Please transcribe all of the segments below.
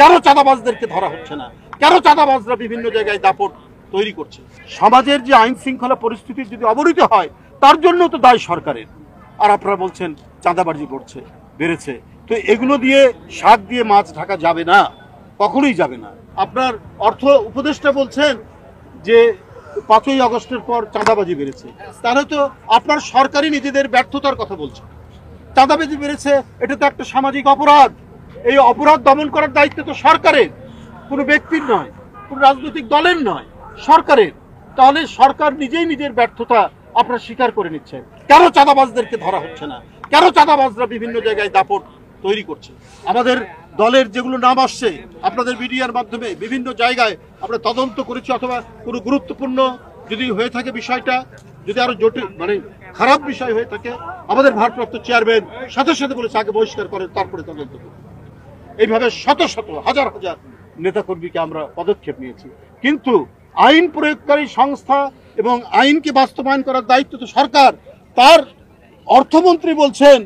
কেন চাঁদাবাজদেরকে ধরা হচ্ছে না, কেন চাঁদাবাজরা বিভিন্ন জায়গায় দাপট তৈরি করছে। সমাজের যে আইন শৃঙ্খলা পরিস্থিতি যদি অবনতি হয় তার জন্য তো দায় সরকারের। আর আপনারা বলছেন চাঁদাবাজি বেড়েছে। তো এগুলো দিয়ে শাক দিয়ে মাছ ঢাকা যাবে না, কখনোই যাবে না। আপনার অর্থ উপদেষ্টা বলছেন যে 5ই আগস্টের পর চাঁদাবাজি বেড়েছে, তাহলে তো আপনার সরকারই নিজেদের ব্যর্থতার কথা বলছে। চাঁদাবাজি বেড়েছে, এটা তো একটা সামাজিক অপরাধ। এই অপরাধ দমন করার দায়িত্ব তো সরকারের, কোনো ব্যক্তির নয়, কোনো রাজনৈতিক দলের নয়, সরকারের। তাহলে সরকার নিজেই নিজের ব্যর্থতা আপনারা স্বীকার করে নিচ্ছেন। কেন চাঁদাবাজদেরকে ধরা হচ্ছে না, কেন চাঁদাবাজরা বিভিন্ন জায়গায় দাপট তৈরি করছে। আমাদের দলের যেগুলো নাম আসছে আপনাদের মিডিয়ার মাধ্যমে বিভিন্ন জায়গায় আমরা তদন্ত করেছি, অথবা কোনো গুরুত্বপূর্ণ যদি হয়ে থাকে বিষয়টা, যদি আরো জটিল খারাপ বিষয় হয়ে থাকে, আমাদের ভারপ্রাপ্ত চেয়ারম্যান সাথে সাথে বলেছে আগে বহিষ্কার করেন তারপরে তদন্ত করুন। এইভাবে শত শত হাজার হাজার নেতাকর্মীকে আমরা পদক্ষেপ নিয়েছি। কিন্তু আইন প্রয়োগকারী সংস্থা এবং আইনকে বাস্তবায়ন করার দায়িত্ব তো সরকার। তার অর্থমন্ত্রী বলছেন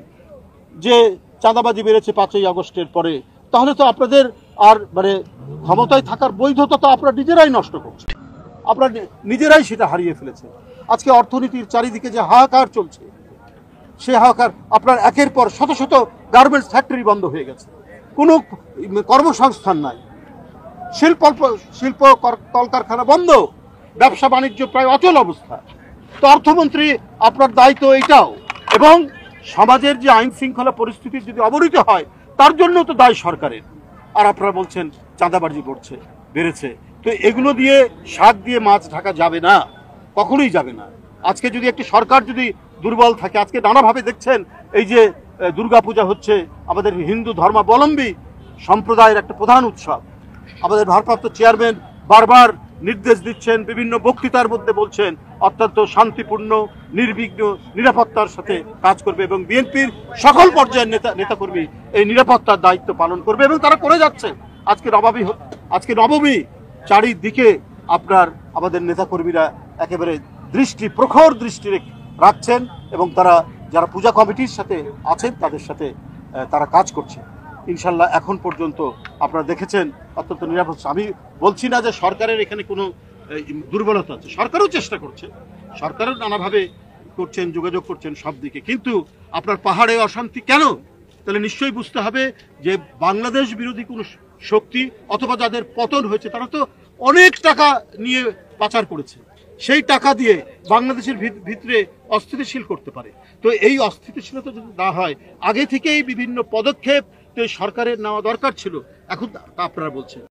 যে চাঁদাবাজি বেড়েছে 5ই আগস্টের পরে, তাহলে তো আপনাদের আর ক্ষমতায় থাকার বৈধতা তো আপনারা নিজেরাই নষ্ট করছেন, আপনারা নিজেরাই সেটা হারিয়ে ফেলেছেন। আজকে অর্থনীতির চারিদিকে যে হাহাকার চলছে, সে হাহাকার আপনার একের পর শত শত গার্মেন্টস ফ্যাক্টরি বন্ধ হয়ে গেছে, কোনো কর্মসংস্থান নাই, শিল্প কলকারখানা বন্ধ, ব্যবসা বাণিজ্য প্রায় অচল অবস্থা। তো অর্থমন্ত্রী আপনার দায়িত্ব এইটাও। এবং সমাজের যে আইন শৃঙ্খলা পরিস্থিতি যদি অবনতি হয় তার জন্য তো দায় সরকারের। আর আপনারা বলছেন চাঁদাবাজি বেড়েছে। তো এগুলো দিয়ে শাক দিয়ে মাছ ঢাকা যাবে না, কখনোই যাবে না। আজকে যদি একটি সরকার যদি দুর্বল থাকে, আজকে নানাভাবে দেখছেন এই যে দুর্গাপূজা হচ্ছে, আমাদের হিন্দু ধর্মাবলম্বী সম্প্রদায়ের একটা প্রধান উৎসব। আমাদের ভারপ্রাপ্ত চেয়ারম্যান বারবার নির্দেশ দিচ্ছেন, বিভিন্ন বক্তৃতার মধ্যে বলছেন অত্যন্ত শান্তিপূর্ণ নির্বিঘ্ন নিরাপত্তার সাথে কাজ করবে, এবং বিএনপির সকল পর্যায়ের নেতাকর্মী এই নিরাপত্তার দায়িত্ব পালন করবে, এবং তারা করে যাচ্ছে। আজকে নবমী চারিদিকে আপনার আমাদের নেতাকর্মীরা একেবারে প্রখর দৃষ্টি রাখছেন, এবং তারা যারা পূজা কমিটির সাথে আছেন তাদের সাথে তারা কাজ করছে। ইনশাল্লাহ এখন পর্যন্ত আপনারা দেখেছেন অত্যন্ত নিরাপদ। আমি বলছি না যে সরকারের এখানে কোনো দুর্বলতা আছে, সরকারও চেষ্টা করছে, সরকারও নানাভাবে করছেন, যোগাযোগ করছেন সব দিকে। কিন্তু আপনার পাহাড়ে অশান্তি কেন? তাহলে নিশ্চয়ই বুঝতে হবে যে বাংলাদেশ বিরোধী কোনো শক্তি অথবা যাদের পতন হয়েছে তারা তো অনেক টাকা নিয়ে পাচার করেছে, সেই টাকা দিয়ে বাংলাদেশের ভিতরে অস্থিতিশীল করতে পারে। তো এই অস্থিতিশীলতা যদি না হয়, আগে থেকেই বিভিন্ন পদক্ষেপ সরকারের নেওয়া দরকার ছিল, এখন তা আপনারা বলছেন।